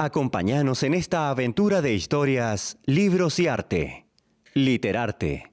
Acompáñanos en esta aventura de historias, libros y arte. Literarte.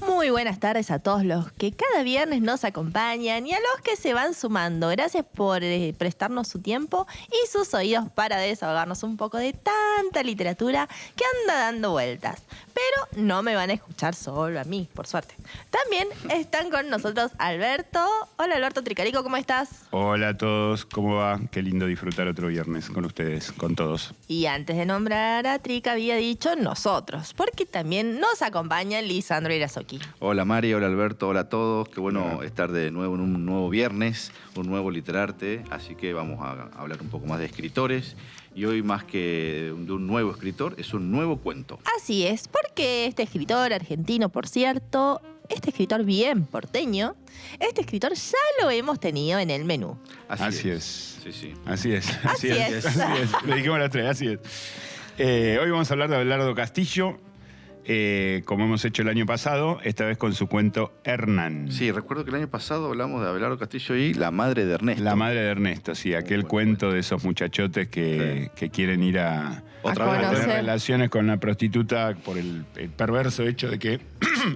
Muy buenas tardes a todos los que cada viernes nos acompañan y a los que se van sumando. Gracias por prestarnos su tiempo y sus oídos para desahogarnos un poco de tanta literatura que anda dando vueltas. Pero no me van a escuchar solo a mí, por suerte. También están con nosotros Alberto. Hola Alberto Tricarico, ¿cómo estás? Hola a todos, ¿cómo va? Qué lindo disfrutar otro viernes con ustedes, con todos. Y antes de nombrar a Trica había dicho nosotros, porque también nos acompaña Lisandro Irazoqui. Hola Mari, hola Alberto, hola a todos. Qué bueno estar de nuevo en un nuevo viernes, un nuevo Literarte. Así que vamos a hablar un poco más de escritores. Y hoy más que de un nuevo escritor, es un nuevo cuento. Así es, porque este escritor argentino, por cierto, este escritor bien porteño, este escritor ya lo hemos tenido en el menú. Así es. Sí, sí. Así es. Así es. Le dijimos las tres, así es. Hoy vamos a hablar de Abelardo Castillo, como hemos hecho el año pasado, esta vez con su cuento Hernán. Sí, recuerdo que el año pasado hablamos de Abelardo Castillo y la madre de Ernesto. La madre de Ernesto, sí, aquel cuento de esos muchachotes que quieren ir a tener relaciones con una prostituta por el perverso hecho de que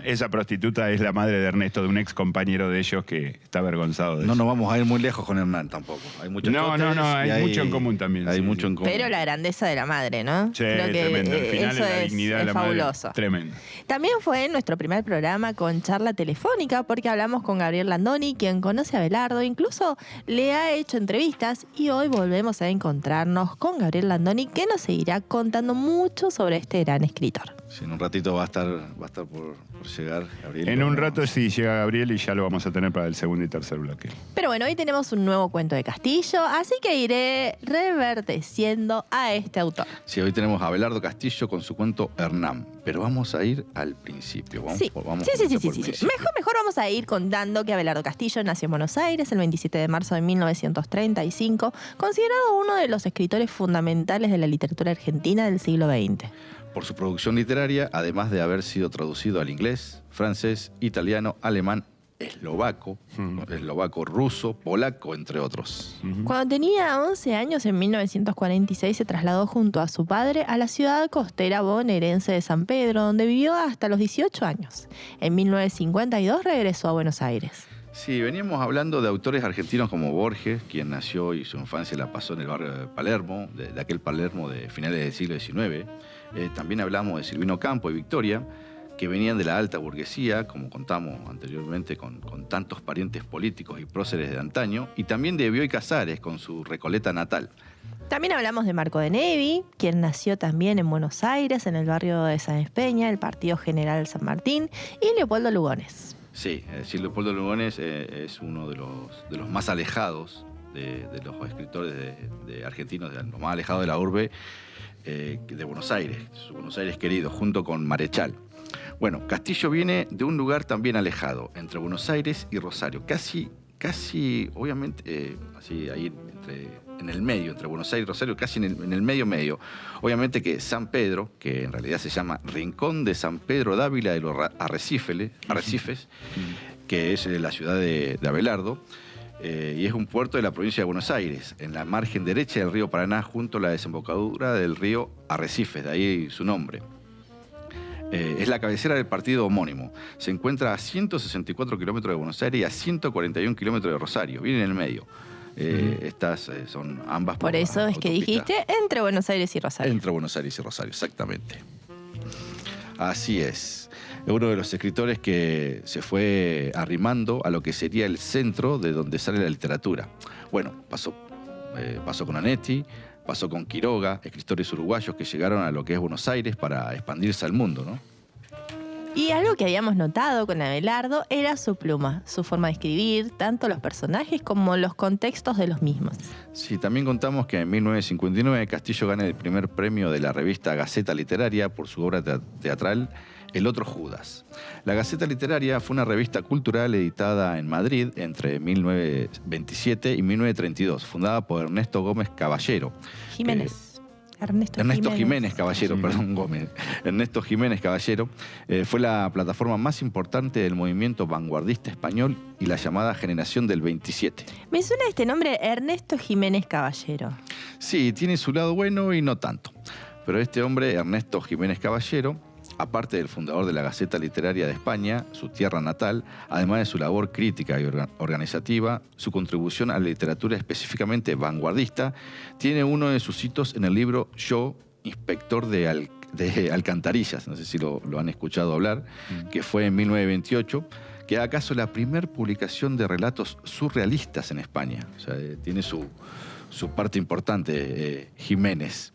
esa prostituta es la madre de Ernesto, de un ex compañero de ellos que está avergonzado de eso. No nos vamos a ir muy lejos con Hernán tampoco. Hay muchos hay mucho en común también. Hay sí, mucho en común. Pero la grandeza de la madre, ¿no? Sí, Creo que tremendo. Al final eso la dignidad de la fabuloso. Madre, tremendo. También fue nuestro primer programa con charla telefónica porque hablamos con Gabriel Landoni, quien conoce a Abelardo, incluso le ha hecho entrevistas y hoy volvemos a encontrarnos con Gabriel Landoni, que nos seguirá contando mucho sobre este gran escritor. Sí, en un ratito va a estar por llegar Gabriel. En un rato sí llega Gabriel y ya lo vamos a tener para el segundo y tercer bloque. Pero bueno, hoy tenemos un nuevo cuento de Castillo, así que iré reverdeciendo a este autor. Sí, hoy tenemos a Abelardo Castillo con su cuento Hernán, pero vamos a ir al principio. Sí. Mejor vamos a ir contando que Abelardo Castillo nació en Buenos Aires el 27 de marzo de 1935, considerado uno de los escritores fundamentales de la literatura argentina del siglo XX. Por su producción literaria, además de haber sido traducido al inglés, francés, italiano, alemán, eslovaco, ruso, polaco, entre otros. Cuando tenía 11 años, en 1946, se trasladó junto a su padre a la ciudad costera bonaerense de San Pedro, donde vivió hasta los 18 años. En 1952 regresó a Buenos Aires. Sí, veníamos hablando de autores argentinos como Borges, quien nació y su infancia la pasó en el barrio de Palermo, de aquel Palermo de finales del siglo XIX. También hablamos de Silvino Campo y Victoria, que venían de la alta burguesía, como contamos anteriormente, con tantos parientes políticos y próceres de antaño, y también de Bioy Casares, con su Recoleta natal. También hablamos de Marco de Nevi, quien nació también en Buenos Aires, en el barrio de San Espeña, el Partido General San Martín, y Leopoldo Lugones. Sí, es decir, Leopoldo Lugones es uno de los más alejados de los escritores de argentinos, de los más alejados de la urbe de Buenos Aires, su Buenos Aires querido, junto con Marechal. Bueno, Castillo viene de un lugar también alejado, entre Buenos Aires y Rosario, casi, obviamente, así ahí en el medio, entre Buenos Aires y Rosario, casi en el medio. Obviamente que San Pedro, que en realidad se llama Rincón de San Pedro Dávila de los Arrecifes, que es la ciudad de Abelardo, y es un puerto de la provincia de Buenos Aires, en la margen derecha del río Paraná, junto a la desembocadura del río Arrecifes, de ahí su nombre. Es la cabecera del partido homónimo. Se encuentra a 164 kilómetros de Buenos Aires y a 141 kilómetros de Rosario, bien en el medio. Estas son ambas. Por eso es que dijiste entre Buenos Aires y Rosario. Entre Buenos Aires y Rosario, exactamente. Así es. Es uno de los escritores que se fue arrimando a lo que sería el centro de donde sale la literatura. Bueno, pasó con Anetti, pasó con Quiroga, escritores uruguayos que llegaron a lo que es Buenos Aires para expandirse al mundo, ¿no? Y algo que habíamos notado con Abelardo era su pluma, su forma de escribir, tanto los personajes como los contextos de los mismos. Sí, también contamos que en 1959 Castillo gana el primer premio de la revista Gaceta Literaria por su obra teatral El otro Judas. La Gaceta Literaria fue una revista cultural editada en Madrid entre 1927 y 1932, fundada por Ernesto Gómez Caballero. Ernesto Jiménez Caballero, perdón, Gómez. Ernesto Jiménez Caballero fue la plataforma más importante del movimiento vanguardista español y la llamada Generación del 27. Me suena este nombre, Ernesto Jiménez Caballero. Sí, tiene su lado bueno y no tanto. Pero este hombre, Ernesto Jiménez Caballero, aparte del fundador de la Gaceta Literaria de España, su tierra natal, además de su labor crítica y organizativa, su contribución a la literatura específicamente vanguardista, tiene uno de sus hitos en el libro Yo, inspector de alcantarillas, no sé si lo han escuchado hablar, que fue en 1928, que acaso la primer publicación de relatos surrealistas en España. O sea, tiene su parte importante, Jiménez.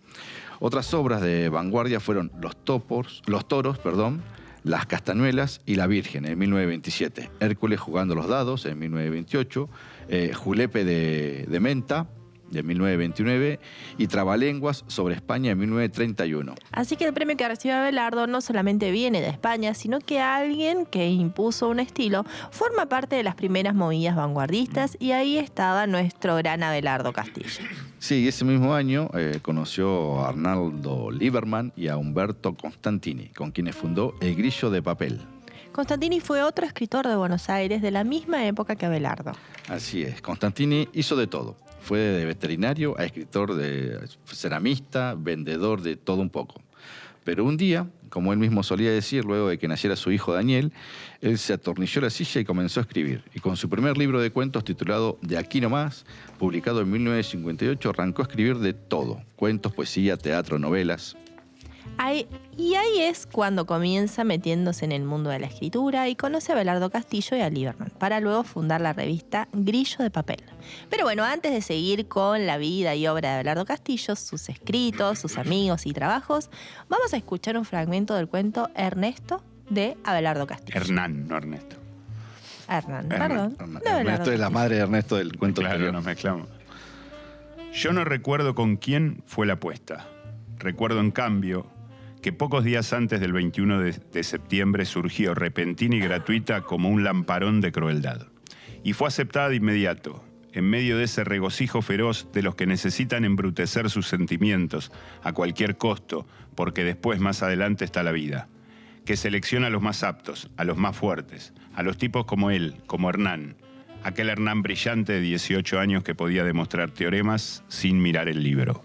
Otras obras de vanguardia fueron Los toros, Las castañuelas y La Virgen en 1927, Hércules jugando los dados en 1928, Julepe de Menta de 1929 y Trabalenguas sobre España en 1931. Así que el premio que recibe Abelardo no solamente viene de España, sino que alguien que impuso un estilo forma parte de las primeras movidas vanguardistas y ahí estaba nuestro gran Abelardo Castillo. Sí, ese mismo año conoció a Arnaldo Lieberman y a Humberto Constantini, con quienes fundó El Grillo de Papel. Constantini fue otro escritor de Buenos Aires de la misma época que Abelardo. Así es, Constantini hizo de todo. Fue de veterinario a escritor, de ceramista, vendedor de todo un poco. Pero un día, como él mismo solía decir, luego de que naciera su hijo Daniel, él se atornilló la silla y comenzó a escribir. Y con su primer libro de cuentos titulado De aquí nomás, publicado en 1958, arrancó a escribir de todo. Cuentos, poesía, teatro, novelas. Y ahí es cuando comienza metiéndose en el mundo de la escritura y conoce a Abelardo Castillo y a Lieberman, para luego fundar la revista Grillo de Papel. Pero bueno, antes de seguir con la vida y obra de Abelardo Castillo, sus escritos, sus amigos y trabajos, vamos a escuchar un fragmento del cuento Ernesto de Abelardo Castillo. Hernán, no Ernesto. Perdón. Ernesto es la madre de Ernesto del cuento Claro, anterior. nos mezclamos. Yo no recuerdo con quién fue la apuesta. Recuerdo, en cambio, que pocos días antes del 21 de septiembre surgió repentina y gratuita como un lamparón de crueldad. Y fue aceptada de inmediato, en medio de ese regocijo feroz de los que necesitan embrutecer sus sentimientos a cualquier costo, porque después, más adelante, está la vida, que selecciona a los más aptos, a los más fuertes, a los tipos como él, como Hernán, aquel Hernán brillante de 18 años que podía demostrar teoremas sin mirar el libro.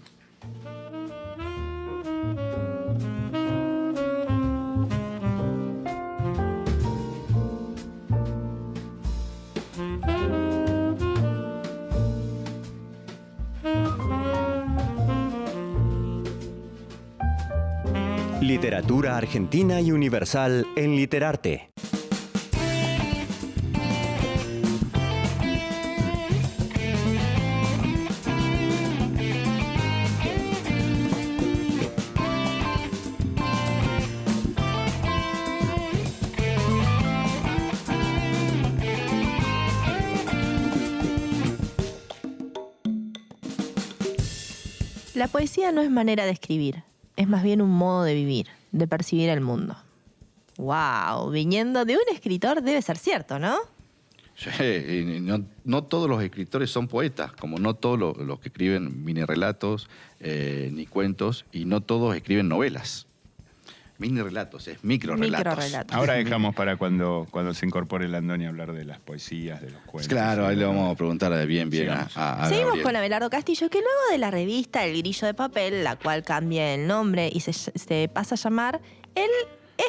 Literatura argentina y universal en Literarte. La poesía no es manera de escribir, es más bien un modo de vivir, de percibir el mundo. ¡Wow! Viniendo de un escritor debe ser cierto, ¿no? Sí, no todos los escritores son poetas, como no todos los que escriben mini relatos ni cuentos, y no todos escriben novelas. Mini relatos, es microrelatos. Ahora dejamos para cuando se incorpore Landoni a hablar de las poesías, de los cuentos. Claro, ahí le vamos a preguntar bien a Seguimos Gabriel. con Abelardo Castillo, que luego de la revista El Grillo de Papel, la cual cambia el nombre y se pasa a llamar El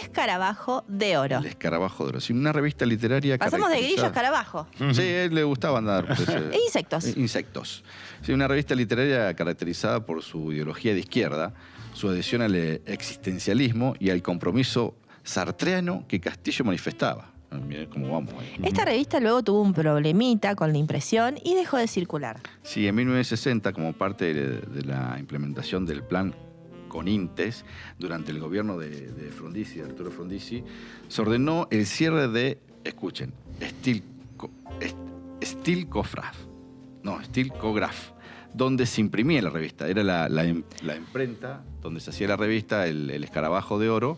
Escarabajo de Oro. El Escarabajo de Oro. Sí, una revista literaria Pasamos de grillo a caracterizada- escarabajo. Sí, a él le gustaba andar. E insectos. Insectos. Sí, una revista literaria caracterizada por su ideología de izquierda, su adhesión al existencialismo y al compromiso sartreano que Castillo manifestaba. Miren cómo vamos ahí. Esta revista luego tuvo un problemita con la impresión y dejó de circular. Sí, en 1960, como parte de la implementación del plan Conintes, durante el gobierno de Frondizi, de Arturo Frondizi, se ordenó el cierre de, escuchen, Stilcograph, donde se imprimía la revista. Era la imprenta donde se hacía la revista, el Escarabajo de Oro,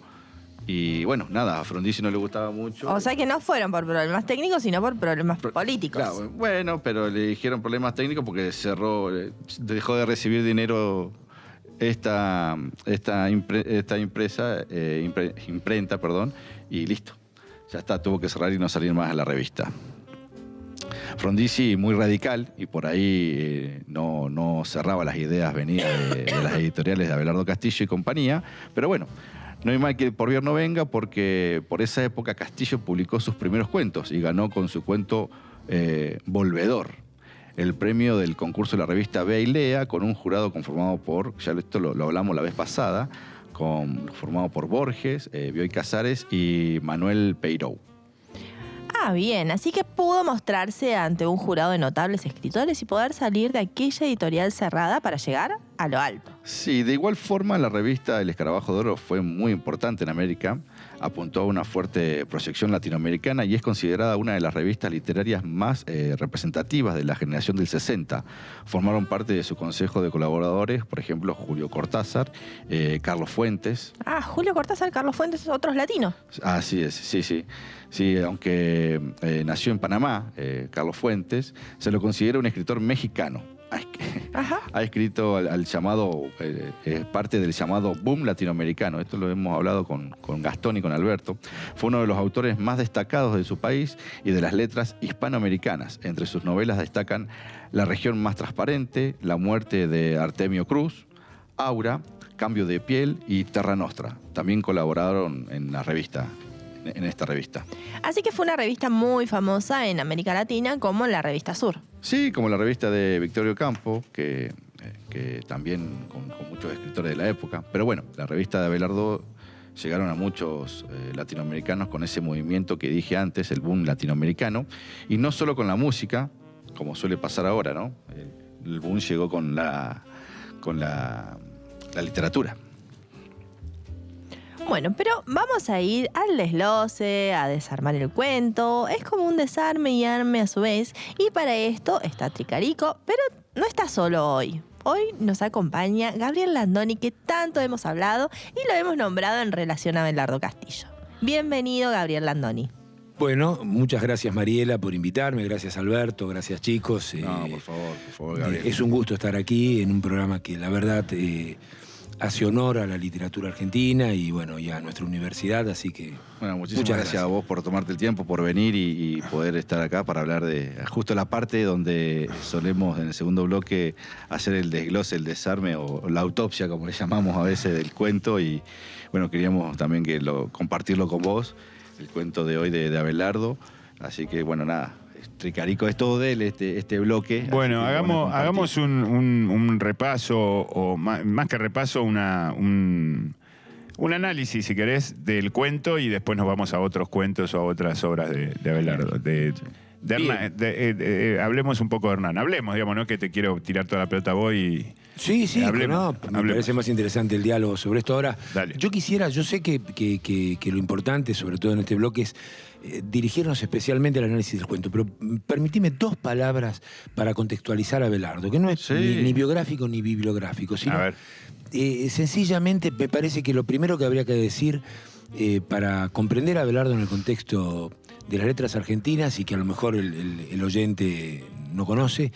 Y bueno, nada, a Frondizi no le gustaba mucho. O sea que no fueron por problemas técnicos, sino por problemas políticos. Claro, bueno, pero le dijeron problemas técnicos porque dejó de recibir dinero esta imprenta, perdón, y listo. Ya está, tuvo que cerrar y no salir más a la revista. Frondizi muy radical y por ahí no cerraba las ideas venidas de las editoriales de Abelardo Castillo y compañía, pero bueno, no hay mal que por bien no venga, porque por esa época Castillo publicó sus primeros cuentos y ganó con su cuento Volvedor el premio del concurso de la revista Vea y Lea, con un jurado conformado por, ya esto lo hablamos la vez pasada, formado por Borges, Bioy Casares y Manuel Peirou. Ah, bien, así que pudo mostrarse ante un jurado de notables escritores y poder salir de aquella editorial cerrada para llegar a lo alto. Sí, de igual forma la revista El Escarabajo de Oro fue muy importante en América, apuntó a una fuerte proyección latinoamericana y es considerada una de las revistas literarias más representativas de la generación del 60. Formaron parte de su consejo de colaboradores, por ejemplo, Julio Cortázar, Carlos Fuentes. Ah, Julio Cortázar, Carlos Fuentes, otros latinos. Así es, sí. Sí, aunque nació en Panamá, Carlos Fuentes, se lo considera un escritor mexicano. Ha escrito al llamado, es parte del llamado boom latinoamericano. Esto lo hemos hablado con Gastón y con Alberto. Fue uno de los autores más destacados de su país y de las letras hispanoamericanas. Entre sus novelas destacan La región más transparente, La muerte de Artemio Cruz, Aura, Cambio de piel y Terra Nostra. También colaboraron en esta revista. Así que fue una revista muy famosa en América Latina, como la Revista Sur. Sí, como la revista de Victorio Campo, que también con muchos escritores de la época. Pero bueno, la revista de Abelardo llegaron a muchos latinoamericanos con ese movimiento que dije antes, el boom latinoamericano. Y no solo con la música, como suele pasar ahora, ¿no? El boom llegó con la literatura. Bueno, pero vamos a ir al desglose, a desarmar el cuento. Es como un desarme y arme a su vez. Y para esto está Tricarico, pero no está solo hoy. Hoy nos acompaña Gabriel Landoni, que tanto hemos hablado y lo hemos nombrado en relación a Abelardo Castillo. Bienvenido, Gabriel Landoni. Bueno, muchas gracias Mariela por invitarme, gracias Alberto, gracias chicos. No, por favor, Gabriel. Es un gusto estar aquí en un programa que la verdad hace honor a la literatura argentina y bueno, y a nuestra universidad, así que bueno, muchas gracias a vos por tomarte el tiempo, por venir y poder estar acá para hablar de justo la parte donde solemos en el segundo bloque hacer el desglose, el desarme o la autopsia, como le llamamos a veces, del cuento. Y bueno, queríamos también compartirlo con vos, el cuento de hoy de Abelardo. Así que bueno, nada, Tricarico es todo de él, este bloque. Bueno, hagamos un repaso, o más que repaso, un análisis, si querés, del cuento, y después nos vamos a otros cuentos o a otras obras de Abelardo. Hablemos un poco de Hernán. Hablemos, digamos, no que te quiero tirar toda la pelota a vos y... Sí, me parece más interesante el diálogo sobre esto. Ahora, dale. Yo sé que lo importante, sobre todo en este bloque, es dirigirnos especialmente al análisis del cuento, pero permitime 2 palabras para contextualizar a Abelardo, que no es ni biográfico ni bibliográfico, sino sencillamente me parece que lo primero que habría que decir para comprender a Abelardo en el contexto de las letras argentinas, y que a lo mejor el oyente no conoce,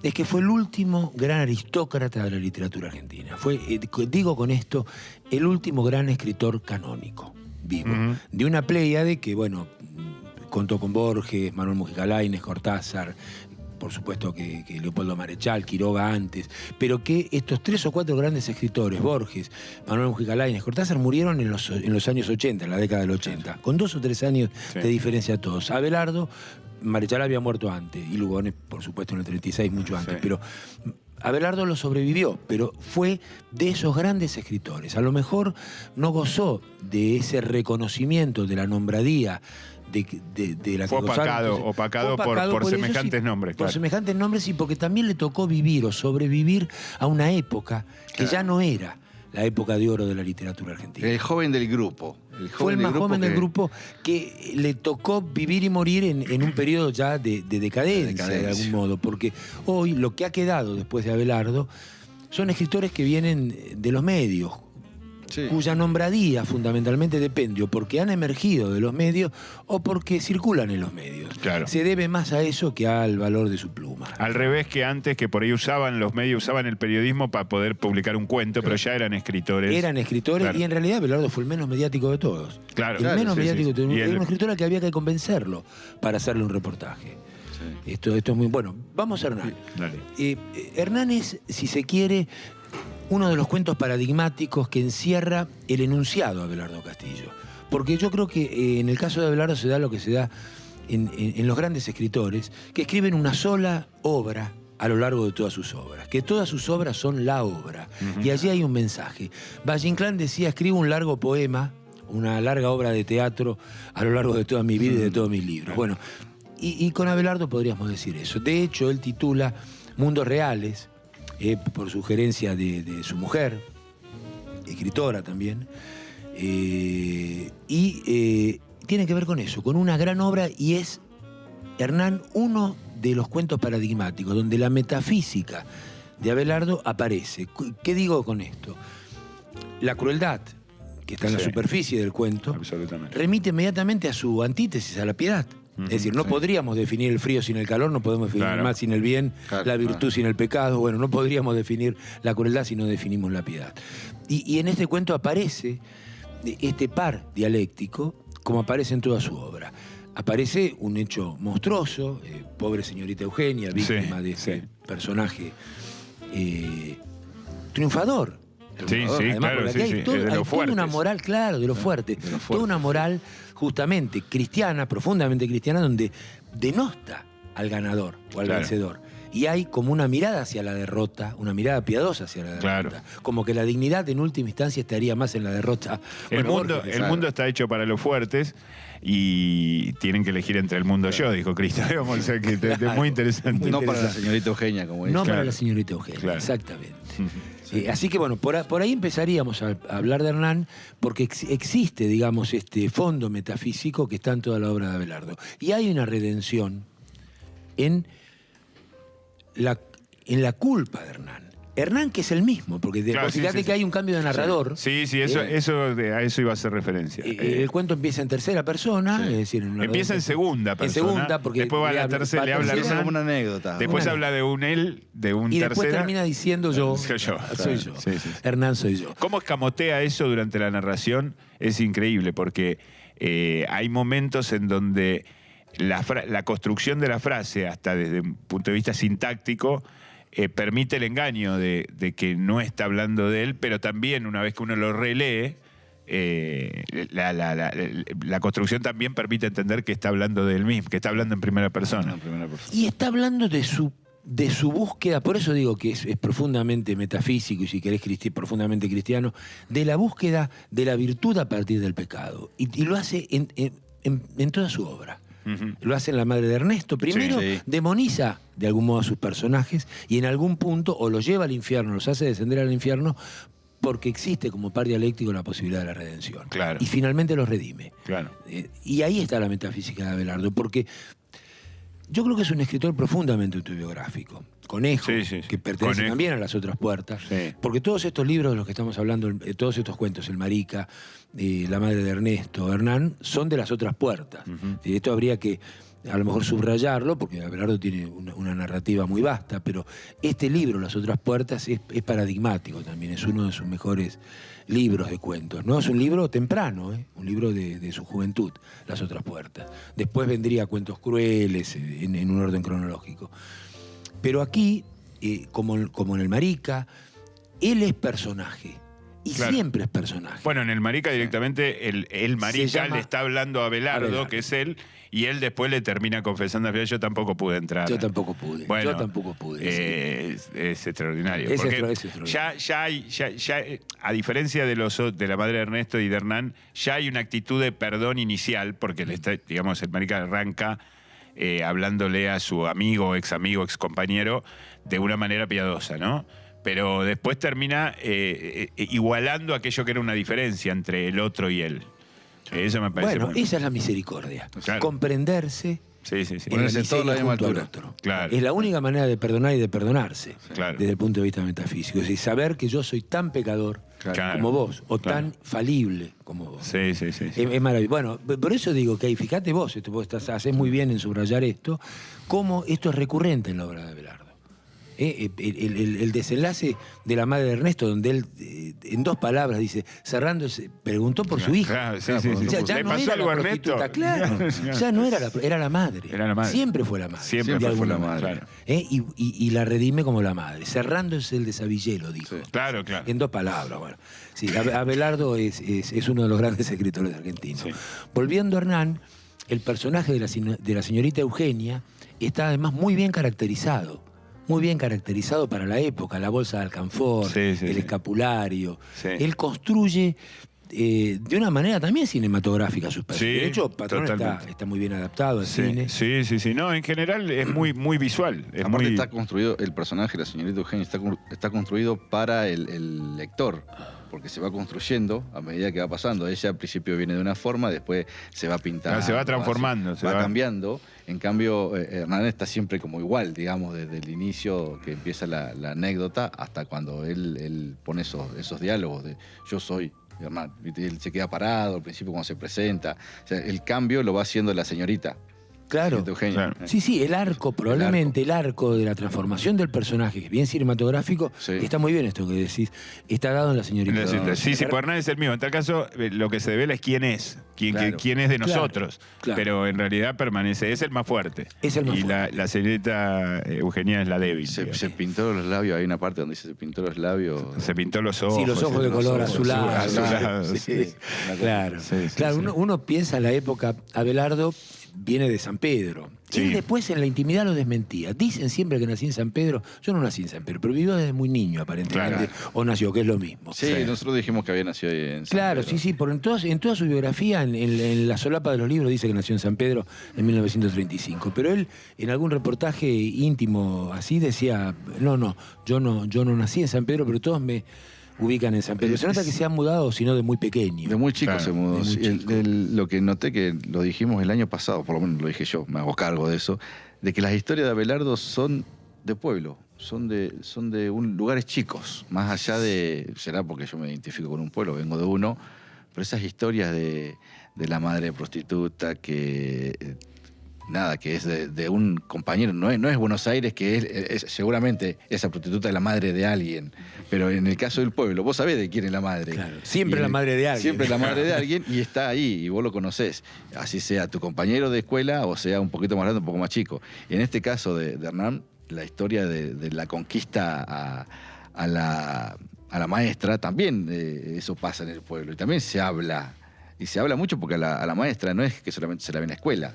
es que fue el último gran aristócrata de la literatura argentina. Fue, digo con esto, el último gran escritor canónico vivo. De una pléyade que, bueno, contó con Borges, Manuel Mujica Lainez, Cortázar, por supuesto que Leopoldo Marechal, Quiroga antes, pero que estos 3 o 4 grandes escritores, Borges, Manuel Mujica Lainez, Cortázar, murieron en los años 80, en la década del 80, con 2 o 3 años de diferencia a todos. Abelardo, Marechal había muerto antes, y Lugones, por supuesto, en el 36, mucho antes, pero Abelardo lo sobrevivió, pero fue de esos grandes escritores. A lo mejor no gozó de ese reconocimiento, de la nombradía, de la fue opacado por semejantes nombres. Por semejantes nombres, y porque también le tocó vivir o sobrevivir a una época que ya no era la época de oro de la literatura argentina. El joven del grupo. Fue el más joven del grupo que le tocó vivir y morir en un periodo ya de decadencia, de algún modo, porque hoy lo que ha quedado después de Abelardo son escritores que vienen de los medios. cuya nombradía fundamentalmente depende o porque han emergido de los medios o porque circulan en los medios. Claro. Se debe más a eso que al valor de su pluma. Al revés que antes, que por ahí usaban los medios, usaban el periodismo para poder publicar un cuento, pero ya eran escritores. Eran escritores, claro. Y en realidad Abelardo fue el menos mediático de todos. Claro. El menos mediático de todos. Era un escritor al que había que convencerlo para hacerle un reportaje. Sí. Esto es muy bueno. Vamos a Hernán. Dale. Hernán es, si se quiere, uno de los cuentos paradigmáticos que encierra el enunciado de Abelardo Castillo. Porque yo creo que en el caso de Abelardo se da lo que se da en los grandes escritores, que escriben una sola obra a lo largo de todas sus obras, que todas sus obras son la obra. Y allí hay un mensaje. Valle Inclán decía, escribo un largo poema, una larga obra de teatro a lo largo de toda mi vida y de todos mis libros. Bueno, y con Abelardo podríamos decir eso. De hecho, él titula Mundos Reales, por sugerencia de su mujer, escritora también, y tiene que ver con eso, con una gran obra, y es, Hernán, uno de los cuentos paradigmáticos, donde la metafísica de Abelardo aparece. ¿Qué digo con esto? La crueldad, que está en la superficie del cuento, remite inmediatamente a su antítesis, a la piedad. Es decir, no podríamos definir el frío sin el calor, no podemos definir el mal sin el bien, la virtud sin el pecado. Bueno, no podríamos definir la crueldad si no definimos la piedad. Y en este cuento aparece este par dialéctico, como aparece en toda su obra. Aparece un hecho monstruoso, pobre señorita Eugenia, víctima de ese personaje triunfador. Además, claro, hay toda una moral, claro, de lo fuerte. Toda una moral justamente cristiana, profundamente cristiana, donde denosta al ganador o al vencedor. Y hay como una mirada hacia la derrota, una mirada piadosa hacia la derrota. Como que la dignidad en última instancia estaría más en la derrota. El mundo está hecho para los fuertes y tienen que elegir entre el mundo yo, dijo Cristo. O sea, que es muy interesante. No para la señorita Eugenia, como dice. No para la señorita Eugenia, exactamente. Así que bueno, por ahí empezaríamos a hablar de Hernán, porque existe, digamos, este fondo metafísico que está en toda la obra de Abelardo. Y hay una redención en la culpa de Hernán. Hernán, que es el mismo, porque fíjate que hay un cambio de narrador. Sí, a eso iba a hacer referencia. El cuento empieza en tercera persona, es decir, empieza en segunda persona. En segunda, porque después va a la tercera, le habla a Hernán. Como una anécdota. Después habla de un él, de un tercera. Y después termina diciendo yo. Soy yo. Hernán soy yo. Cómo escamotea eso durante la narración es increíble, porque hay momentos en donde la construcción de la frase, hasta desde un punto de vista sintáctico, permite el engaño de que no está hablando de él, pero también una vez que uno lo relee, la construcción también permite entender que está hablando de él mismo, que está hablando en primera persona. Y está hablando de su búsqueda, por eso digo que es profundamente metafísico y si querés profundamente cristiano, de la búsqueda de la virtud a partir del pecado. Y lo hace en toda su obra. Lo hace en La madre de Ernesto. Primero demoniza de algún modo a sus personajes y en algún punto o los lleva al infierno, los hace descender al infierno porque existe como par dialéctico la posibilidad de la redención. Claro. Y finalmente los redime. Claro. Y ahí está la metafísica de Abelardo, porque yo creo que es un escritor profundamente autobiográfico. Conejo, que pertenece también a Las otras puertas, porque todos estos libros de los que estamos hablando, todos estos cuentos, El Marica, La madre de Ernesto, Hernán, son de Las otras puertas. Esto habría que a lo mejor subrayarlo, porque Abelardo tiene una narrativa muy vasta, pero este libro, Las otras puertas, es paradigmático también, es uno de sus mejores libros de cuentos, ¿no? Es un libro temprano, un libro de su juventud, Las otras puertas. Después vendría Cuentos crueles, en un orden cronológico. Pero aquí, como en El Marica, él es personaje. Y siempre es personaje. Bueno, en El Marica directamente el Marica le está hablando a Abelardo, que es él, y él después le termina confesando a Abelardo, yo tampoco pude entrar. Yo tampoco pude. Bueno, yo tampoco pude. Es extraordinario. Es porque extraordinario. Ya hay, a diferencia de La madre de Ernesto y de Hernán, ya hay una actitud de perdón inicial, porque digamos, El Marica arranca hablándole a su amigo, ex compañero, de una manera piadosa, ¿no? Pero después termina igualando aquello que era una diferencia entre el otro y él. Eso me parece bueno, esa es la misericordia. Claro. Comprenderse. Ponerse en toda la misma altura. Otro. Claro. Es la única manera de perdonar y de perdonarse, Claro. desde el punto de vista metafísico. Es decir, saber que yo soy tan pecador como vos, o tan falible como vos. Sí. Es maravilloso. Bueno, por eso digo que fíjate vos haces muy bien en subrayar esto, cómo esto es recurrente en la obra de Abelardo. El desenlace de la madre de Ernesto, donde él, en 2 palabras, dice, cerrando, preguntó por su hija. Sí. Ya ¿Le no pasó era algo la a Ernesto? prostituta, claro. Ya no era era la madre. Era la madre. Siempre fue la madre. Siempre de fue alguna la madre. manera. Y la redime como la madre. Cerrándose el desabillelo, dijo. Sí. Claro. En 2 palabras, bueno. Sí, Abelardo es uno de los grandes escritores argentinos. Sí. Volviendo a Hernán, el personaje de la señorita Eugenia está además muy bien caracterizado para la época, la bolsa de alcanfor, el escapulario. Sí. Él construye de una manera también cinematográfica sus personajes. Sí, de hecho, Patrón está muy bien adaptado al cine. Sí. No, en general es muy visual. Aparte está construido, el personaje de la señorita Eugenia está construido para el lector, porque se va construyendo a medida que va pasando. Ella al principio viene de una forma, después se va pintando. Se va transformando. Va cambiando. En cambio, Hernán está siempre como igual, digamos, desde el inicio que empieza la anécdota hasta cuando él pone esos diálogos de yo soy Hernán. Él se queda parado al principio cuando se presenta. O sea, el cambio lo va haciendo la señorita. Claro. Eugenia. Sí, el arco, probablemente el arco de la transformación del personaje, que es bien cinematográfico, está muy bien esto que decís, está dado en la señorita. Sí, por Hernán es el mismo. En tal caso, lo que se devela es quién es. Quién es de nosotros. Claro. Pero en realidad permanece, es el más fuerte. Es el más fuerte. La señorita Eugenia es la débil. Se pintó los labios, hay una parte donde dice se pintó los labios. Se pintó los ojos. Sí, los ojos de color azulado. Sí. Claro. Uno piensa en la época, Abelardo viene de San Pedro. Sí. Él después en la intimidad lo desmentía. Dicen siempre que nací en San Pedro. Yo no nací en San Pedro, pero vivió desde muy niño aparentemente. Claro. O nació, que es lo mismo. Sí, nosotros dijimos que había nacido ahí en San Claro, Pedro. sí, porque en toda su biografía, en la solapa de los libros, dice que nació en San Pedro en 1935. Pero él, en algún reportaje íntimo así, decía, yo no nací en San Pedro, pero todos me ubican en San Pedro. Se nota que se han mudado, sino de muy pequeño. De muy chico Claro, se mudó. de muy chico. Lo que noté, que lo dijimos el año pasado, por lo menos lo dije yo, me hago cargo de eso, de que las historias de Abelardo son de pueblo, son de lugares chicos, más allá de, será porque yo me identifico con un pueblo, vengo de uno, pero esas historias de la madre prostituta que es de un compañero, no es Buenos Aires, que es seguramente esa prostituta es la madre de alguien, pero en el caso del pueblo, vos sabés de quién es la madre. Claro, siempre la madre de alguien. Siempre la madre de alguien y está ahí y vos lo conocés, así sea tu compañero de escuela o sea un poquito más grande, un poco más chico. Y en este caso de Hernán, la historia de la conquista a la maestra, también eso pasa en el pueblo y también se habla, y se habla mucho porque a la maestra no es que solamente se la ve en la escuela.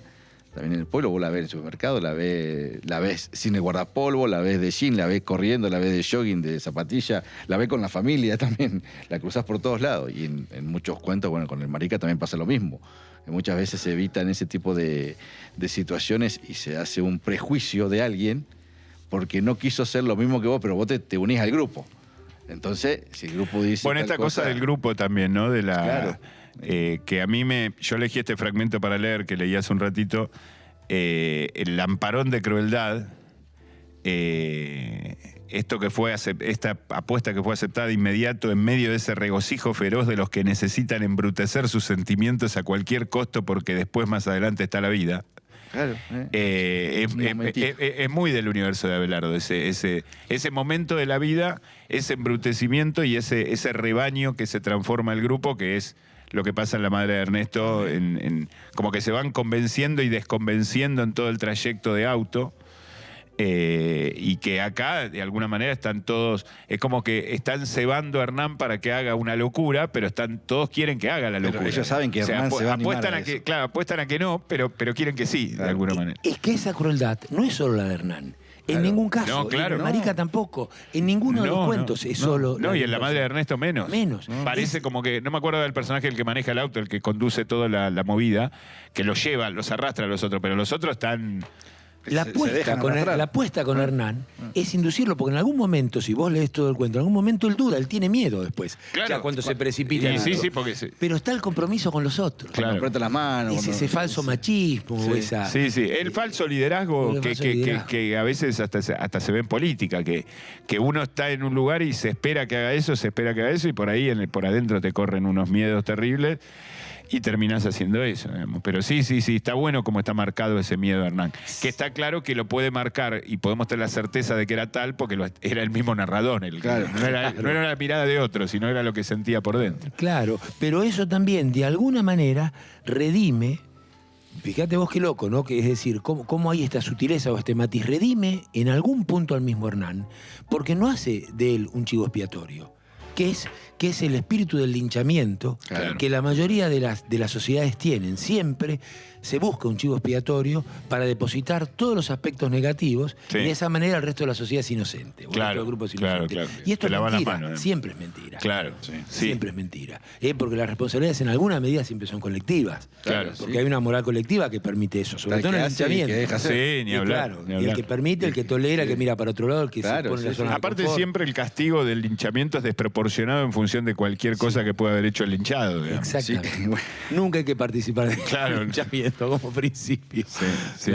También en el pueblo vos la ves en el supermercado, la ves sin el guardapolvo, la ves de jean, la ves corriendo, la ves de jogging, de zapatilla, la ves con la familia también, la cruzás por todos lados. Y en muchos cuentos, bueno, con el marica también pasa lo mismo. Que muchas veces se evitan ese tipo de situaciones y se hace un prejuicio de alguien porque no quiso hacer lo mismo que vos, pero vos te unís al grupo. Entonces, si el grupo dice... Bueno, esta cosa del grupo también, ¿no? De la... Claro. Que a mí yo elegí este fragmento para leer, que leí hace un ratito, el lamparón de crueldad, esta apuesta que fue aceptada de inmediato en medio de ese regocijo feroz de los que necesitan embrutecer sus sentimientos a cualquier costo porque después más adelante está la vida. Claro, Es muy del universo de Abelardo, ese momento de la vida, ese embrutecimiento y ese rebaño que se transforma el grupo, que es lo que pasa en La Madre de Ernesto, como que se van convenciendo y desconvenciendo en todo el trayecto de auto. Y que acá, de alguna manera, están todos... Es como que están cebando a Hernán para que haga una locura, pero todos quieren que haga la locura. Pero ellos saben que Hernán se va a animar a eso. Claro, apuestan a que no, pero quieren que sí, de alguna manera. Es que esa crueldad no es solo la de Hernán. En ningún caso. No, claro. En Marica tampoco. En ninguno de los cuentos es solo... No, y en La Madre de Ernesto menos. Menos. Parece como que... No me acuerdo del personaje el que maneja el auto, el que conduce toda la movida, que los lleva, los arrastra a los otros, pero los otros están... La apuesta con Hernán es inducirlo, porque en algún momento, si vos lees todo el cuento, en algún momento él duda, él tiene miedo después. Claro. Ya cuando se precipita. Pero está el compromiso con los otros. Claro. Aprieta las manos. Ese falso machismo. Sí. El falso liderazgo que a veces hasta se ve en política, que uno está en un lugar y se espera que haga eso, y por ahí por adentro te corren unos miedos terribles. Y terminás haciendo eso, digamos. Pero sí, está bueno como está marcado ese miedo, Hernán. Que está claro que lo puede marcar y podemos tener la certeza de que era tal porque era el mismo narrador. Claro. No era la mirada de otro, sino era lo que sentía por dentro. Claro, pero eso también, de alguna manera, redime. Fíjate vos qué loco, ¿no? Que es decir, cómo hay esta sutileza o este matiz. Redime en algún punto al mismo Hernán, porque no hace de él un chivo expiatorio. Que es el espíritu del linchamiento que la mayoría de las sociedades tienen. Siempre se busca un chivo expiatorio para depositar todos los aspectos negativos y de esa manera el resto de la sociedad es inocente. Claro. Y esto es mentira, mano, siempre es mentira. Claro. Siempre es mentira. Porque las responsabilidades en alguna medida siempre son colectivas. Claro. Porque hay una moral colectiva que permite eso, sobre todo en el linchamiento. Ni hablar. Y el que permite, el que tolera, el que mira para otro lado, el que se pone en la zona de Aparte confort. siempre el castigo del linchamiento es desproporcionado en función de cualquier cosa que pueda haber hecho el linchado. Digamos. Exactamente. Nunca hay que participar del linchamiento como principio. Sí.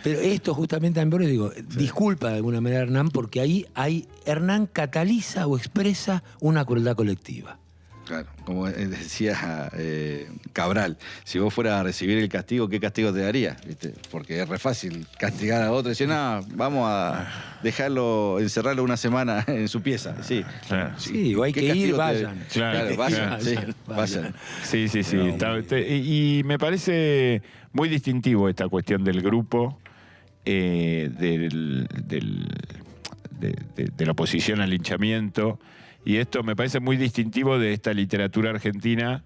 Pero esto justamente, por eso digo, disculpa de alguna manera a Hernán, porque ahí Hernán cataliza o expresa una crueldad colectiva. Claro, como decía Cabral, si vos fueras a recibir el castigo, ¿qué castigo te daría? ¿Viste? Porque es re fácil castigar a otro y decir, no, vamos a encerrarlo una semana en su pieza. Sí, Claro. Sí, o hay que ir, vayan. Claro, vayan. Sí. Y me parece muy distintivo esta cuestión del grupo, de la oposición al linchamiento. Y esto me parece muy distintivo de esta literatura argentina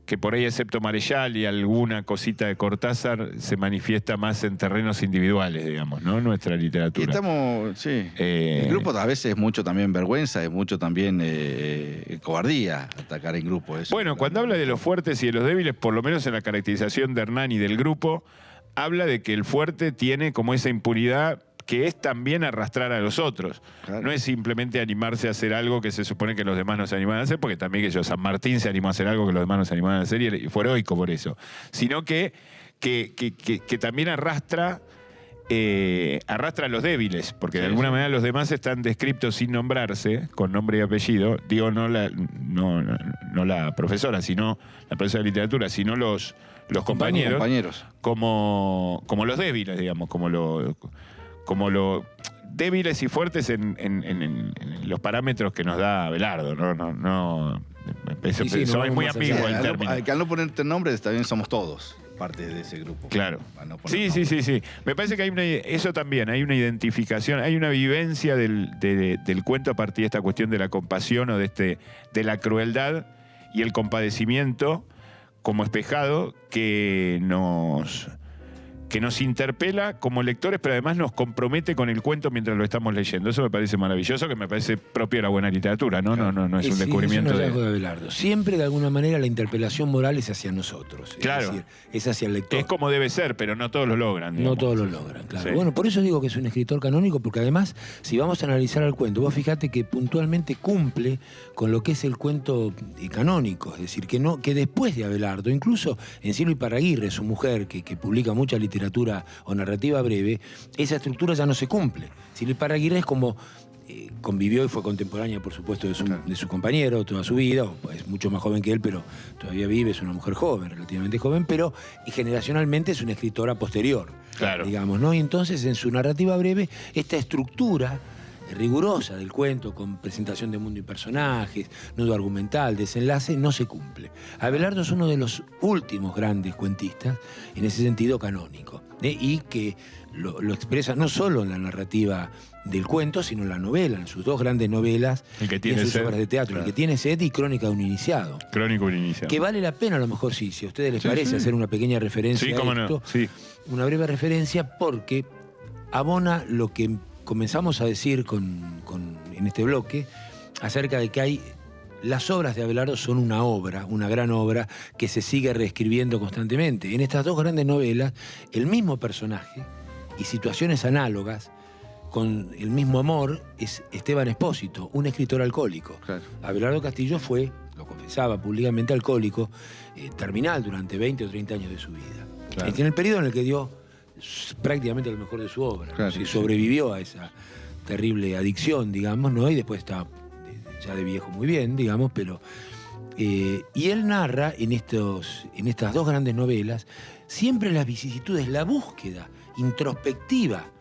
que por ahí, excepto Marechal y alguna cosita de Cortázar, se manifiesta más en terrenos individuales, digamos, ¿no? Nuestra literatura. Y estamos, el grupo a veces es mucho también vergüenza, es mucho también cobardía atacar en grupo. Eso. Bueno, cuando habla de los fuertes y de los débiles, por lo menos en la caracterización de Hernán y del grupo, habla de que el fuerte tiene como esa impunidad que es también arrastrar a los otros. Claro. No es simplemente animarse a hacer algo que se supone que los demás no se animan a hacer, porque también que San Martín se animó a hacer algo que los demás no se animaban a hacer y fue heroico por eso. Sino que también arrastra a los débiles, porque de alguna manera los demás están descriptos sin nombrarse, con nombre y apellido. Digo, no la profesora, sino la profesora de literatura, sino los compañeros. Como los débiles, digamos, como los débiles y fuertes en los parámetros que nos da Abelardo. Soy muy ambiguo el término. Que al no ponerte nombre, también somos todos parte de ese grupo. Claro. Sí. Me parece que eso también, hay una identificación, hay una vivencia del cuento a partir de esta cuestión de la compasión o de la crueldad y el compadecimiento como espejado que nos interpela como lectores, pero además nos compromete con el cuento mientras lo estamos leyendo. Eso me parece maravilloso, que me parece propio de la buena literatura, ¿no? Claro. No es un descubrimiento es un de Abelardo. Siempre, de alguna manera, la interpelación moral es hacia nosotros. Claro. Es decir, es hacia el lector. Es como debe ser, pero no todos lo logran. Digamos. No todos lo logran, claro. Sí. Bueno, por eso digo que es un escritor canónico, porque además, si vamos a analizar el cuento, vos fijate que puntualmente cumple con lo que es el cuento canónico. Es decir, que después de Abelardo, incluso en Silvia Iparraguirre, su mujer, que publica mucha literatura o narrativa breve, esa estructura ya no se cumple. Silvia Iparraguirre es como convivió y fue contemporánea, por supuesto, de su compañero toda su vida, es mucho más joven que él, pero todavía vive, es una mujer joven, relativamente joven, pero generacionalmente es una escritora posterior, digamos, ¿no? Y entonces en su narrativa breve, esta estructura rigurosa del cuento, con presentación de mundo y personajes, nudo argumental, desenlace, no se cumple. Abelardo es uno de los últimos grandes cuentistas, en ese sentido canónico, y que lo expresa no solo en la narrativa del cuento, sino en la novela, en sus dos grandes novelas, el que tiene y en sus sed, obras de teatro, El que tiene sed y Crónica de un iniciado. Crónica de un iniciado. Que vale la pena, a lo mejor, si a ustedes les parece, hacer una pequeña referencia a esto, una breve referencia, porque abona lo que comenzamos a decir en este bloque, acerca de que las obras de Abelardo son una gran obra, que se sigue reescribiendo constantemente. En estas dos grandes novelas, el mismo personaje y situaciones análogas con el mismo amor es Esteban Espósito, un escritor alcohólico. Claro. Abelardo Castillo fue, lo confesaba públicamente, alcohólico, terminal durante 20 o 30 años de su vida. Claro. En el periodo en el que dio prácticamente lo mejor de su obra. Claro, Se sí. sobrevivió a esa terrible adicción, digamos, ¿no? Y después está ya de viejo muy bien, digamos, pero... y él narra en estas dos grandes novelas siempre las vicisitudes, la búsqueda introspectiva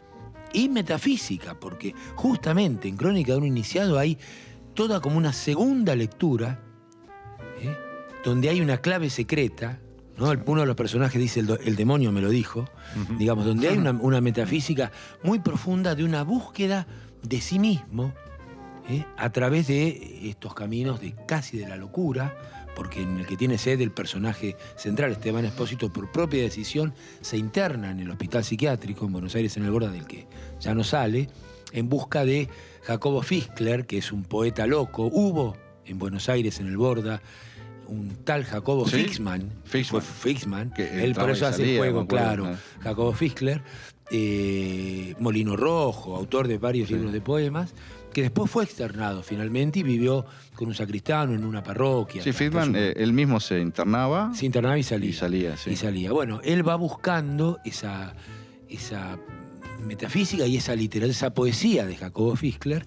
y metafísica, porque justamente en Crónica de un iniciado hay toda como una segunda lectura, donde hay una clave secreta, ¿no? Uno de los personajes dice, el demonio me lo dijo, digamos, donde hay una metafísica muy profunda de una búsqueda de sí mismo, a través de estos caminos casi de la locura, porque en el que tiene sed el personaje central, Esteban Espósito, por propia decisión, se interna en el hospital psiquiátrico en Buenos Aires, en el Borda, del que ya no sale, en busca de Jacobo Fischler, que es un poeta loco. Hubo en Buenos Aires, en el Borda, un tal Jacobo Fixman, que él por eso hace el juego, claro, ¿no? Jacobo Fischler, Molino Rojo, autor de varios libros de poemas, que después fue externado finalmente y vivió con un sacristano en una parroquia. Sí, Friedman, él mismo se internaba. Se internaba y salía. Y salía, sí. Y salía. Bueno, él va buscando esa metafísica y esa literatura, esa poesía de Jacobo Fischler,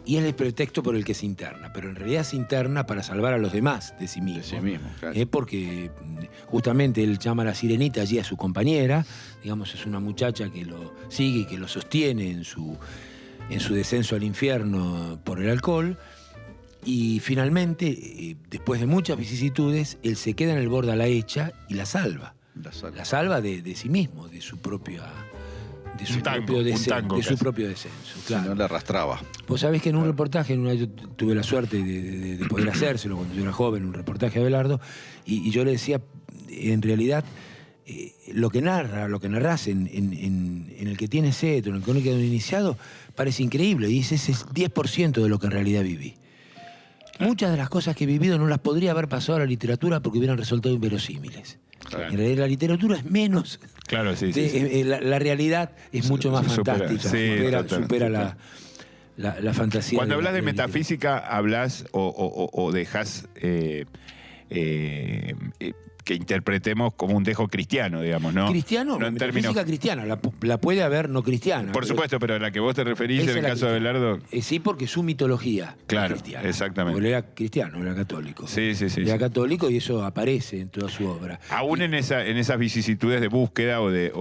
y es el pretexto por el que se interna. Pero en realidad se interna para salvar a los demás de sí mismo. De sí mismo, claro. Porque justamente él llama a la sirenita allí a su compañera, digamos, es una muchacha que lo sigue y que lo sostiene en su descenso al infierno por el alcohol, y finalmente, después de muchas vicisitudes, él se queda en el Borda, la echa y la salva. La salva de sí mismo, de su propio descenso. Claro. Si no, le arrastraba. Vos sabés que en un reportaje, yo tuve la suerte de poder hacérselo cuando yo era joven, un reportaje a Abelardo, y yo le decía, en realidad, lo que narrás en el que tiene sed, en el Crónica de un iniciado, parece increíble, y ese es 10% de lo que en realidad viví. Muchas de las cosas que he vivido no las podría haber pasado a la literatura porque hubieran resultado inverosímiles. Claro. En realidad la literatura es menos. Claro, sí. La realidad es mucho más fantástica, supera la fantasía. Cuando hablas de la metafísica, hablas o dejas que interpretemos como un dejo cristiano, digamos, ¿no? Cristiano, no en metafísica términos... cristiana, la puede haber no cristiana. Por supuesto, pero a la que vos te referís en el caso de Abelardo... Sí, porque su mitología Claro, es cristiana. exactamente. Porque él era cristiano, era católico. Sí. Era católico y eso aparece en toda su obra. Aún en esas vicisitudes de búsqueda o de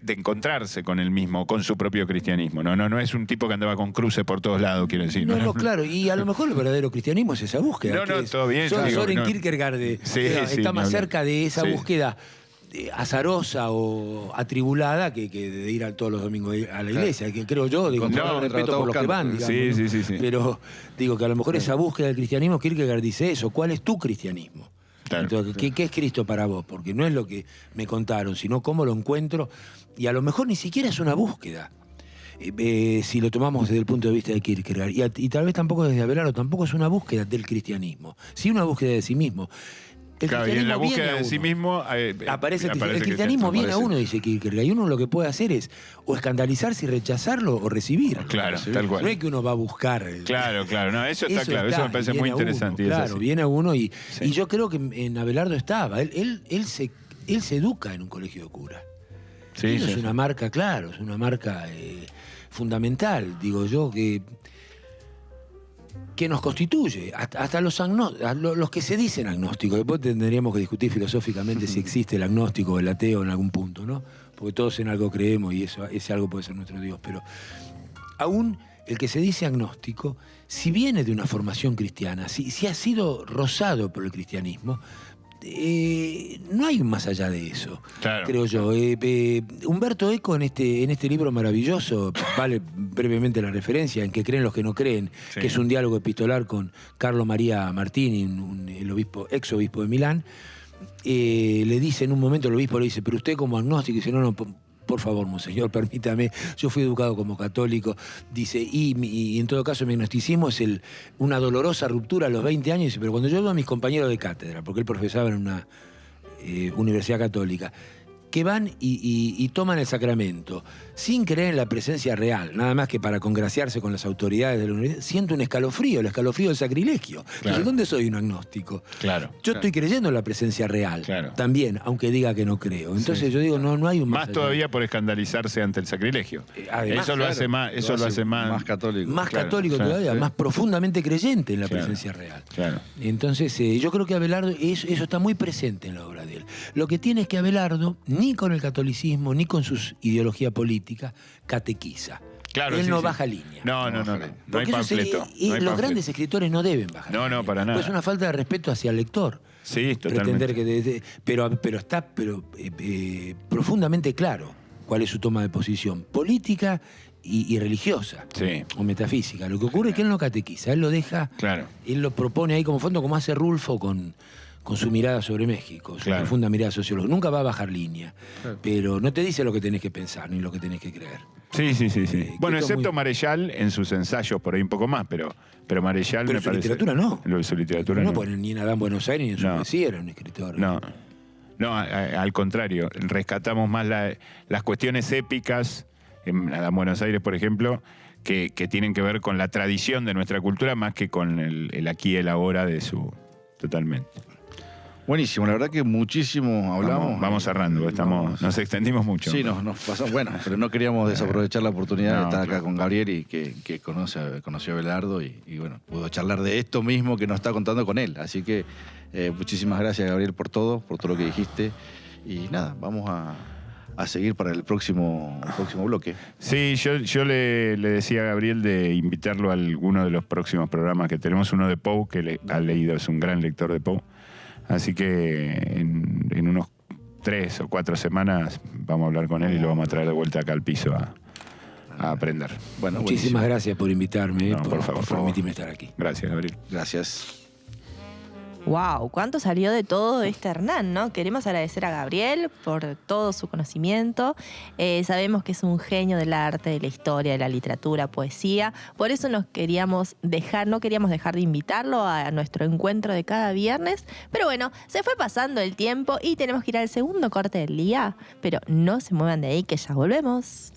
encontrarse con él mismo, con su propio cristianismo. No es un tipo que andaba con cruces por todos lados, quiero decir. No, claro, y a lo mejor el verdadero cristianismo es esa búsqueda. Todo bien. Soren Kierkegaard está más cerca de esa búsqueda azarosa o atribulada que de ir todos los domingos a la iglesia, que creo yo, digo, con respeto por los que van, digamos, sí. Pero digo que a lo mejor esa búsqueda del cristianismo, Kierkegaard dice eso, ¿cuál es tu cristianismo? Claro. Entonces, ¿qué es Cristo para vos? Porque no es lo que me contaron, sino cómo lo encuentro, y a lo mejor ni siquiera es una búsqueda. Si lo tomamos desde el punto de vista de Kierkegaard, y tal vez tampoco desde Abelardo, tampoco es una búsqueda del cristianismo, sí una búsqueda de sí mismo. Claro, y en la búsqueda de sí mismo aparece el cristianismo viene a uno, dice Kierkegaard, y uno lo que puede hacer es o escandalizarse y rechazarlo o recibir. Claro, tal cual. No es que uno va a buscar. Claro, no, eso está claro, eso me parece muy interesante. Claro, viene a uno y yo creo que en Abelardo estaba. Él se educa en un colegio de cura. Eso es una marca, claro, es una marca fundamental, digo yo, que nos constituye, hasta los que se dicen agnósticos. Después tendríamos que discutir filosóficamente si existe el agnóstico o el ateo en algún punto, ¿no? Porque todos en algo creemos y ese algo puede ser nuestro Dios. Pero aún el que se dice agnóstico, si viene de una formación cristiana, si ha sido rozado por el cristianismo, no hay un más allá de eso, claro, creo yo. Humberto Eco en este libro maravilloso, vale brevemente la referencia, en Que creen los que no creen, que es un diálogo epistolar con Carlo María Martini, el ex obispo de Milán, le dice en un momento, el obispo le dice, pero usted como agnóstico, dice, no, por favor, monseñor, permítame, yo fui educado como católico, dice, y en todo caso mi agnosticismo es una dolorosa ruptura a los 20 años, dice, pero cuando yo veo a mis compañeros de cátedra, porque él profesaba en una universidad católica, que van y toman el sacramento sin creer en la presencia real, nada más que para congraciarse con las autoridades de la universidad, siento un escalofrío, el escalofrío del sacrilegio. Claro. Entonces, ¿dónde soy un agnóstico? Claro. Yo estoy creyendo en la presencia real, también, aunque diga que no creo. Entonces yo digo, no hay un más todavía por escandalizarse ante el sacrilegio. Además, eso lo hace más católico. Más católico todavía, más profundamente creyente en la presencia real. Claro. Entonces, yo creo que Abelardo, eso está muy presente en la obra de él. Lo que tiene es que Abelardo, ni con el catolicismo, ni con su ideología política, catequiza. Claro, él no baja línea. No hay panfleto. Los grandes escritores no deben bajar línea. No, para nada. Pues es una falta de respeto hacia el lector. Sí, totalmente. Pretender pero está profundamente claro cuál es su toma de posición política y religiosa, o metafísica. Lo que ocurre es que él no catequiza, él lo deja, él lo propone ahí como fondo, como hace Rulfo con su mirada sobre México, su profunda mirada sociológica. Nunca va a bajar línea, pero no te dice lo que tenés que pensar ni lo que tenés que creer. Sí. Bueno, excepto Marechal en sus ensayos, por ahí un poco más, pero Marechal pero me parece... literatura no. Su literatura no. Pues ni en Adán Buenos Aires ni en su poesía era un escritor. No, al contrario, rescatamos más las cuestiones épicas, en Adán Buenos Aires, por ejemplo, que tienen que ver con la tradición de nuestra cultura más que con el aquí y el ahora de su... Totalmente. Buenísimo, la verdad que muchísimo hablamos. Vamos cerrando, nos extendimos mucho. Sí, nos pasamos. Bueno, pero no queríamos desaprovechar la oportunidad de estar acá con Gabriel y que conoció a Abelardo y bueno, pudo charlar de esto mismo que nos está contando con él. Así que muchísimas gracias, Gabriel, por todo lo que dijiste. Y nada, vamos a seguir para el próximo bloque. Sí, yo le decía a Gabriel de invitarlo a alguno de los próximos programas que tenemos, uno de Poe, que ha leído, es un gran lector de Poe. Así que en unos 3 o 4 semanas vamos a hablar con él y lo vamos a traer de vuelta acá al piso a aprender. Bueno, muchísimas gracias por invitarme, por permitirme estar aquí. Gracias, Gabriel. Gracias. Wow, cuánto salió de todo Hernán, ¿no? Queremos agradecer a Gabriel por todo su conocimiento. Sabemos que es un genio del arte, de la historia, de la literatura, poesía. Por eso no queríamos dejar de invitarlo a nuestro encuentro de cada viernes. Pero bueno, se fue pasando el tiempo y tenemos que ir al segundo corte del día. Pero no se muevan de ahí, que ya volvemos.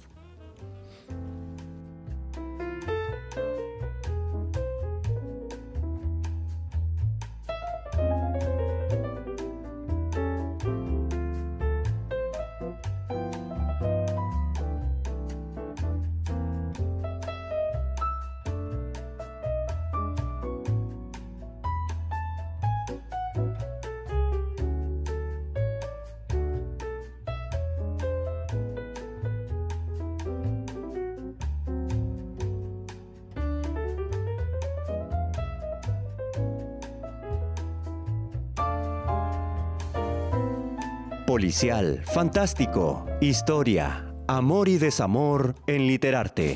Policial, fantástico, historia, amor y desamor en Literarte.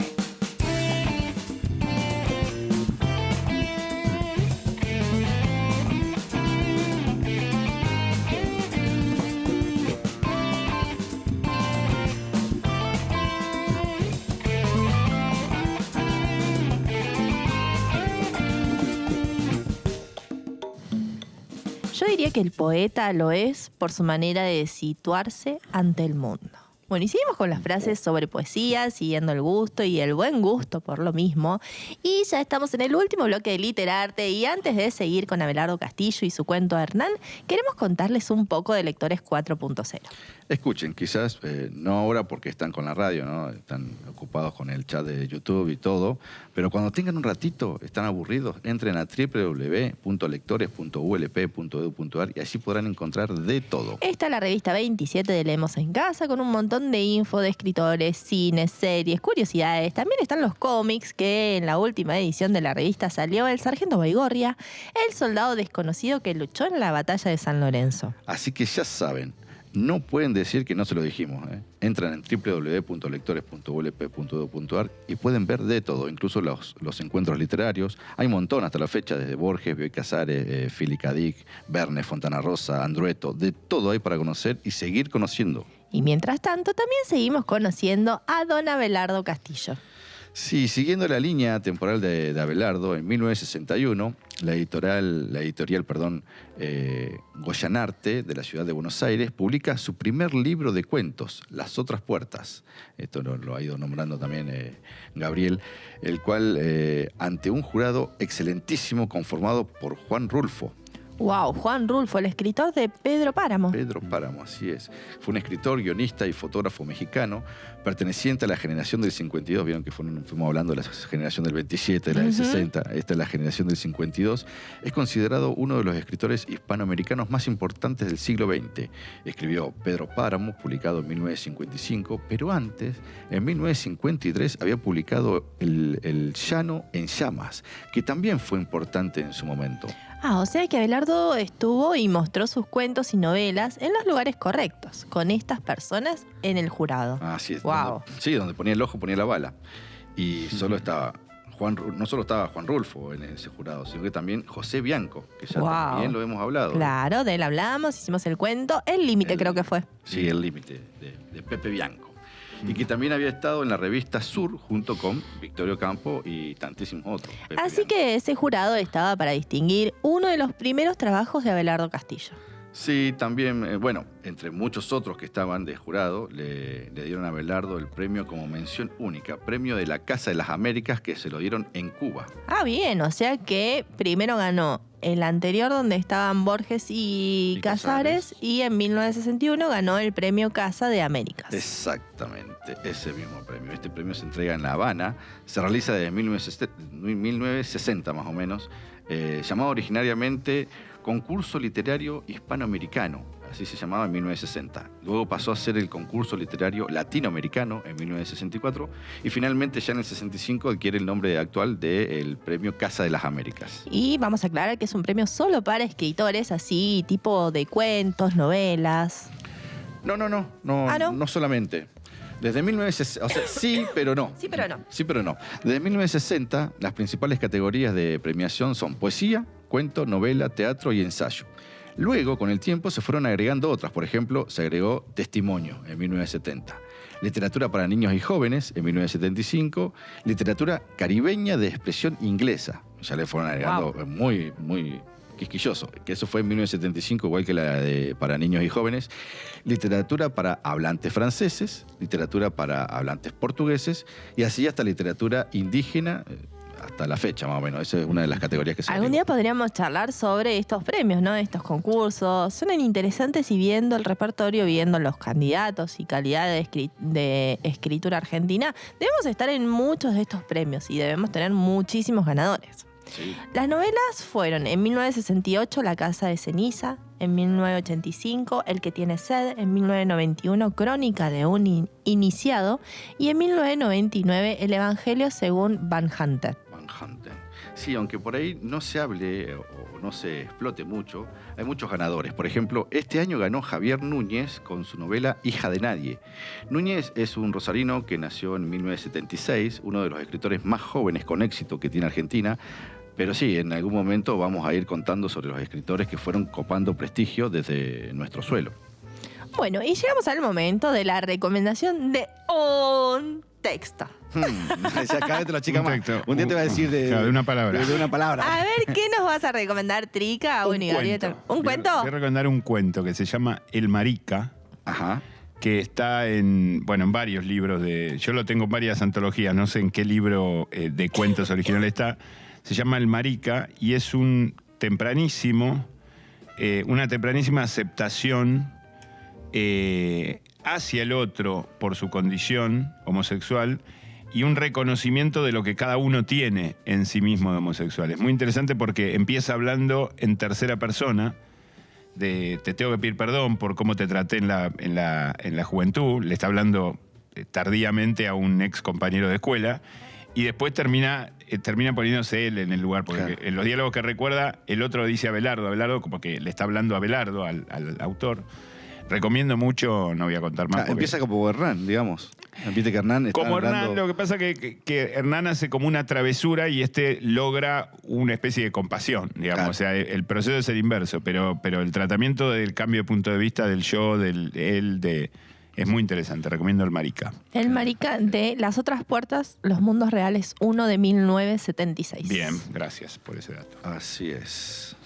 Yo diría que el poeta lo es por su manera de situarse ante el mundo. Bueno, y seguimos con las frases sobre poesía, siguiendo el gusto y el buen gusto por lo mismo. Y ya estamos en el último bloque de Literarte. Y antes de seguir con Abelardo Castillo y su cuento Hernán, queremos contarles un poco de Lectores 4.0. Escuchen, quizás no ahora porque están con la radio, ¿no? Están ocupados con el chat de YouTube y todo, pero cuando tengan un ratito, están aburridos, entren a www.lectores.ulp.edu.ar y allí podrán encontrar de todo. Está la revista 27 de Leemos en Casa con un montón de info de escritores, cines, series, curiosidades. También están los cómics que en la última edición de la revista salió El Sargento Baigorria, el soldado desconocido que luchó en la batalla de San Lorenzo. Así que ya saben, no pueden decir que no se lo dijimos. Entran en www.lectores.ulp.edu.ar y pueden ver de todo, incluso los encuentros literarios. Hay un montón hasta la fecha, desde Borges, Bioy Casares, Philip K. Dick, Verne, Fontana Rosa, Andrueto. De todo hay para conocer y seguir conociendo. Y mientras tanto, también seguimos conociendo a don Abelardo Castillo. Sí, siguiendo la línea temporal de Abelardo, en 1961, la editorial Goyanarte, de la ciudad de Buenos Aires, publica su primer libro de cuentos, Las otras puertas. Esto lo ha ido nombrando también Gabriel, el cual, ante un jurado excelentísimo conformado por Juan Rulfo. Wow, Juan Rulfo, el escritor de Pedro Páramo. Pedro Páramo, así es. Fue un escritor, guionista y fotógrafo mexicano, perteneciente a la generación del 52. Vieron que fuimos hablando de la generación del 27, de la del 60. Esta es la generación del 52. Es considerado uno de los escritores hispanoamericanos más importantes del siglo XX. Escribió Pedro Páramo, publicado en 1955, pero antes, en 1953, había publicado El Llano en Llamas, que también fue importante en su momento. O sea que Abelardo estuvo y mostró sus cuentos y novelas en los lugares correctos, con estas personas en el jurado. Así es. Wow. Donde ponía el ojo, ponía la bala. Y no solo estaba Juan Rulfo en ese jurado, sino que también José Bianco, que ya también lo hemos hablado. Claro, de él hablamos, hicimos el cuento, El Límite creo que fue. Sí, El Límite, de Pepe Bianco. Y que también había estado en la revista Sur junto con Victorio Campo y tantísimos otros. Así que ese jurado estaba para distinguir uno de los primeros trabajos de Abelardo Castillo. Sí, también, entre muchos otros que estaban de jurado, le dieron a Abelardo el premio como mención única, premio de la Casa de las Américas, que se lo dieron en Cuba. Bien, o sea que primero ganó el anterior donde estaban Borges y Casares, y en 1961 ganó el premio Casa de Américas. Exactamente, ese mismo premio. Este premio se entrega en La Habana, se realiza desde 1960 más o menos, llamado originariamente Concurso Literario Hispanoamericano, así se llamaba en 1960. Luego pasó a ser el Concurso Literario Latinoamericano en 1964 y finalmente ya en el 65 adquiere el nombre actual del Premio Casa de las Américas. Y vamos a aclarar que es un premio solo para escritores así, tipo de cuentos, novelas. No solamente. Desde 1960, o sea, sí, pero no. Sí, pero no. Sí, pero no. Desde 1960, las principales categorías de premiación son poesía, cuento, novela, teatro y ensayo. Luego, con el tiempo, se fueron agregando otras. Por ejemplo, se agregó testimonio en 1970. Literatura para niños y jóvenes en 1975. Literatura caribeña de expresión inglesa. Ya le fueron agregando muy, muy quisquilloso, que eso fue en 1975, igual que la de para niños y jóvenes. Literatura para hablantes franceses, literatura para hablantes portugueses y así hasta literatura indígena, hasta la fecha más o menos. Esa es una de las categorías que se Algún día podríamos charlar sobre estos premios, ¿no? Estos concursos. Suenan interesantes y viendo el repertorio, viendo los candidatos y calidad de escritura argentina, debemos estar en muchos de estos premios y debemos tener muchísimos ganadores. Sí. Las novelas fueron en 1968 La Casa de Ceniza, en 1985 El que tiene sed, en 1991 Crónica de un iniciado y en 1999 El Evangelio según Van Hunten. Sí, aunque por ahí no se hable o no se explote mucho, hay muchos ganadores. Por ejemplo, este año ganó Javier Núñez con su novela Hija de Nadie. Núñez es un rosarino que nació en 1976, uno de los escritores más jóvenes con éxito que tiene Argentina. Pero sí, en algún momento vamos a ir contando sobre los escritores que fueron copando prestigio desde nuestro suelo. Bueno, y llegamos al momento de la recomendación de un texto. Cada vez te lo chica más. Un día te va a decir de una palabra. De una palabra. A ver, ¿qué nos vas a recomendar, Trica? ¿Un cuento? ¿Un cuento? Voy a recomendar un cuento que se llama El Marica. Ajá. Que está en varios libros yo lo tengo en varias antologías, no sé en qué libro de cuentos original está. Se llama El Marica y es una tempranísima aceptación hacia el otro por su condición homosexual y un reconocimiento de lo que cada uno tiene en sí mismo de homosexual. Es muy interesante porque empieza hablando en tercera persona de te tengo que pedir perdón por cómo te traté en la juventud. Le está hablando tardíamente a un ex compañero de escuela y después termina poniéndose él en el lugar, porque claro, en los diálogos que recuerda, el otro dice Abelardo como que le está hablando a Abelardo, al autor. Recomiendo mucho, no voy a contar más. Empieza como Hernán, digamos. Viste que Hernán está como hablando... Hernán, lo que pasa que Hernán hace como una travesura y logra una especie de compasión, digamos. Claro. O sea, el proceso es el inverso, pero el tratamiento del cambio de punto de vista del yo, del él, Es muy interesante, recomiendo el Marica. El Marica de Las otras puertas, Los mundos reales 1 de 1976. Bien, gracias por ese dato. Así es.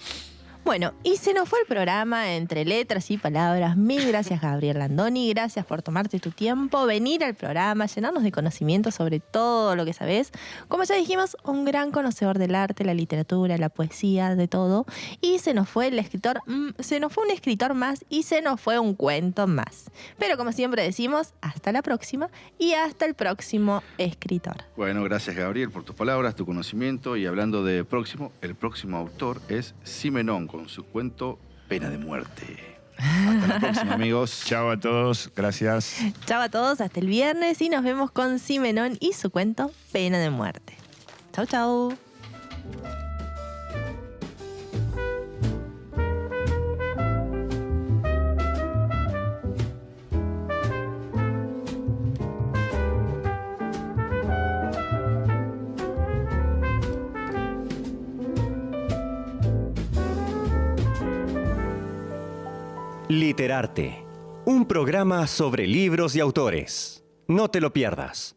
Bueno, y se nos fue el programa entre letras y palabras. Mil gracias, Gabriel Landoni. Gracias por tomarte tu tiempo, venir al programa, llenarnos de conocimiento sobre todo lo que sabés. Como ya dijimos, un gran conocedor del arte, la literatura, la poesía, de todo. Y se nos fue el escritor, se nos fue un escritor más y se nos fue un cuento más. Pero como siempre decimos, hasta la próxima y hasta el próximo escritor. Bueno, gracias, Gabriel, por tus palabras, tu conocimiento. Y hablando de próximo, el próximo autor es Simenón, con su cuento Pena de Muerte. Hasta la próxima, amigos. Chao a todos, gracias. Chao a todos, hasta el viernes y nos vemos con Simenón y su cuento Pena de Muerte. Chau, chau. Literarte, un programa sobre libros y autores. No te lo pierdas.